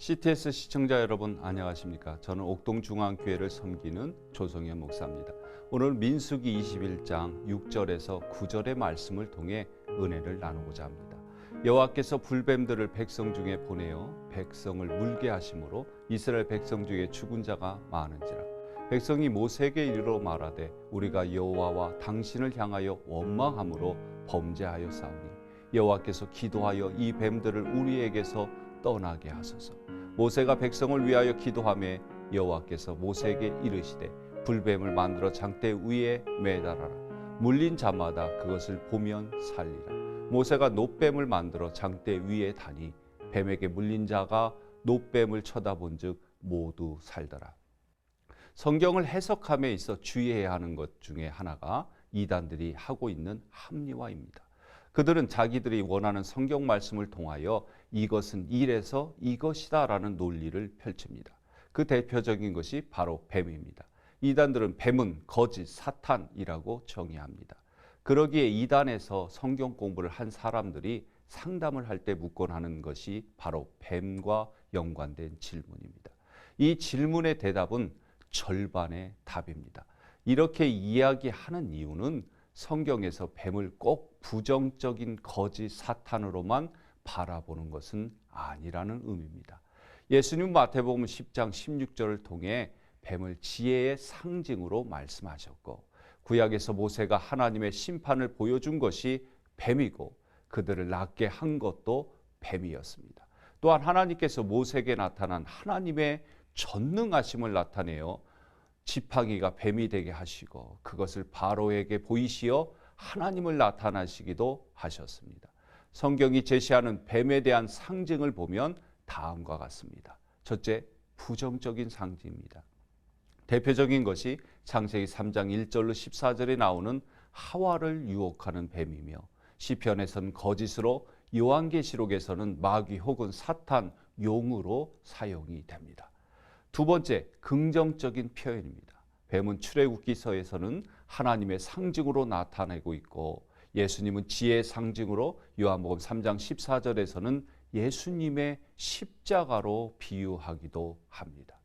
CTS 시청자 여러분 안녕하십니까? 저는 옥동중앙교회를 섬기는 조성현 목사입니다. 오늘 민수기 21장 6절에서 9절의 말씀을 통해 은혜를 나누고자 합니다. 여호와께서 불뱀들을 백성 중에 보내어 백성을 물게 하심으로 이스라엘 백성 중에 죽은 자가 많은지라. 백성이 모세에게 이르러 말하되 우리가 여호와와 당신을 향하여 원망함으로 범죄하였사오니 여호와께서 기도하여 이 뱀들을 우리에게서 떠나게 하소서. 모세가 백성을 위하여 기도하매 여호와께서 모세에게 이르시되 불뱀을 만들어 장대 위에 매달아라. 물린 자마다 그것을 보면 살리라. 모세가 놋뱀을 만들어 장대 위에 다니 뱀에게 물린 자가 놋뱀을 쳐다본즉 모두 살더라. 성경을 해석함에 있어 주의해야 하는 것 중에 하나가 이단들이 하고 있는 합리화입니다. 그들은 자기들이 원하는 성경 말씀을 통하여 이것은 이래서 이것이다라는 논리를 펼칩니다. 그 대표적인 것이 바로 뱀입니다. 이단들은 뱀은 거짓, 사탄이라고 정의합니다. 그러기에 이단에서 성경 공부를 한 사람들이 상담을 할 때 묻곤 하는 것이 바로 뱀과 연관된 질문입니다. 이 질문의 대답은 절반의 답입니다. 이렇게 이야기하는 이유는 성경에서 뱀을 꼭 부정적인 거짓 사탄으로만 바라보는 것은 아니라는 의미입니다. 예수님 마태복음 10장 16절을 통해 뱀을 지혜의 상징으로 말씀하셨고 구약에서 모세가 하나님의 심판을 보여준 것이 뱀이고 그들을 낫게 한 것도 뱀이었습니다. 또한 하나님께서 모세에게 나타난 하나님의 전능하심을 나타내어 지팡이가 뱀이 되게 하시고 그것을 바로에게 보이시어 하나님을 나타나시기도 하셨습니다. 성경이 제시하는 뱀에 대한 상징을 보면 다음과 같습니다. 첫째, 부정적인 상징입니다. 대표적인 것이 창세기 3장 1절로 14절에 나오는 하와를 유혹하는 뱀이며 시편에서는 거짓으로 요한계시록에서는 마귀 혹은 사탄, 용으로 사용이 됩니다. 두 번째, 긍정적인 표현입니다. 뱀은 출애굽기서에서는 하나님의 상징으로 나타내고 있고 예수님은 지혜의 상징으로 요한복음 3장 14절에서는 예수님의 십자가로 비유하기도 합니다.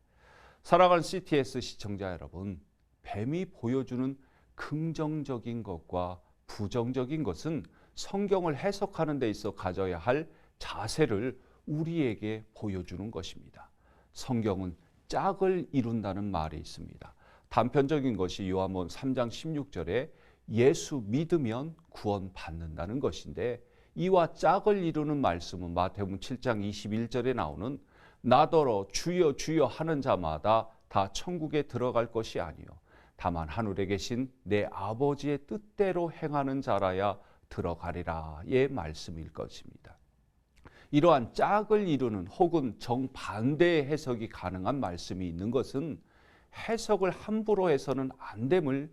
사랑하는 CTS 시청자 여러분, 뱀이 보여주는 긍정적인 것과 부정적인 것은 성경을 해석하는 데 있어 가져야 할 자세를 우리에게 보여주는 것입니다. 성경은 짝을 이룬다는 말이 있습니다. 단편적인 것이 요한복음 3장 16절에 예수 믿으면 구원받는다는 것인데 이와 짝을 이루는 말씀은 마태복음 7장 21절에 나오는 나더러 주여 주여 하는 자마다 다 천국에 들어갈 것이 아니요 다만 하늘에 계신 내 아버지의 뜻대로 행하는 자라야 들어가리라의 말씀일 것입니다. 이러한 짝을 이루는 혹은 정반대의 해석이 가능한 말씀이 있는 것은 해석을 함부로 해서는 안 됨을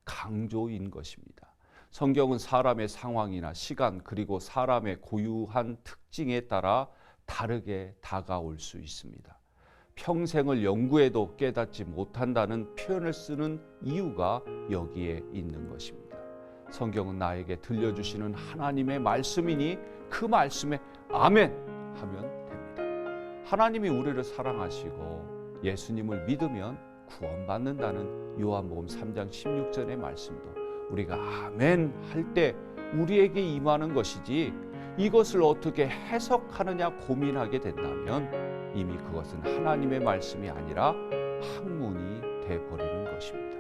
강조인 것입니다. 성경은 사람의 상황이나 시간 그리고 사람의 고유한 특징에 따라 다르게 다가올 수 있습니다. 평생을 연구해도 깨닫지 못한다는 표현을 쓰는 이유가 여기에 있는 것입니다. 성경은 나에게 들려주시는 하나님의 말씀이니 그 말씀에 아멘 하면 됩니다. 하나님이 우리를 사랑하시고 예수님을 믿으면 구원받는다는 요한복음 3장 16절의 말씀도 우리가 아멘 할 때 우리에게 임하는 것이지 이것을 어떻게 해석하느냐 고민하게 된다면 이미 그것은 하나님의 말씀이 아니라 학문이 되어버리는 것입니다.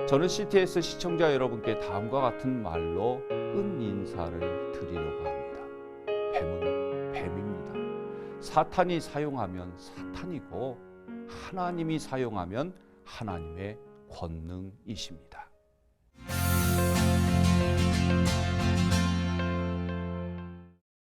저는 CTS 시청자 여러분께 다음과 같은 말로 끝인사를 드리려고 합니다. 뱀은 뱀입니다. 사탄이 사용하면 사탄이고 하나님이 사용하면 하나님의 권능이십니다.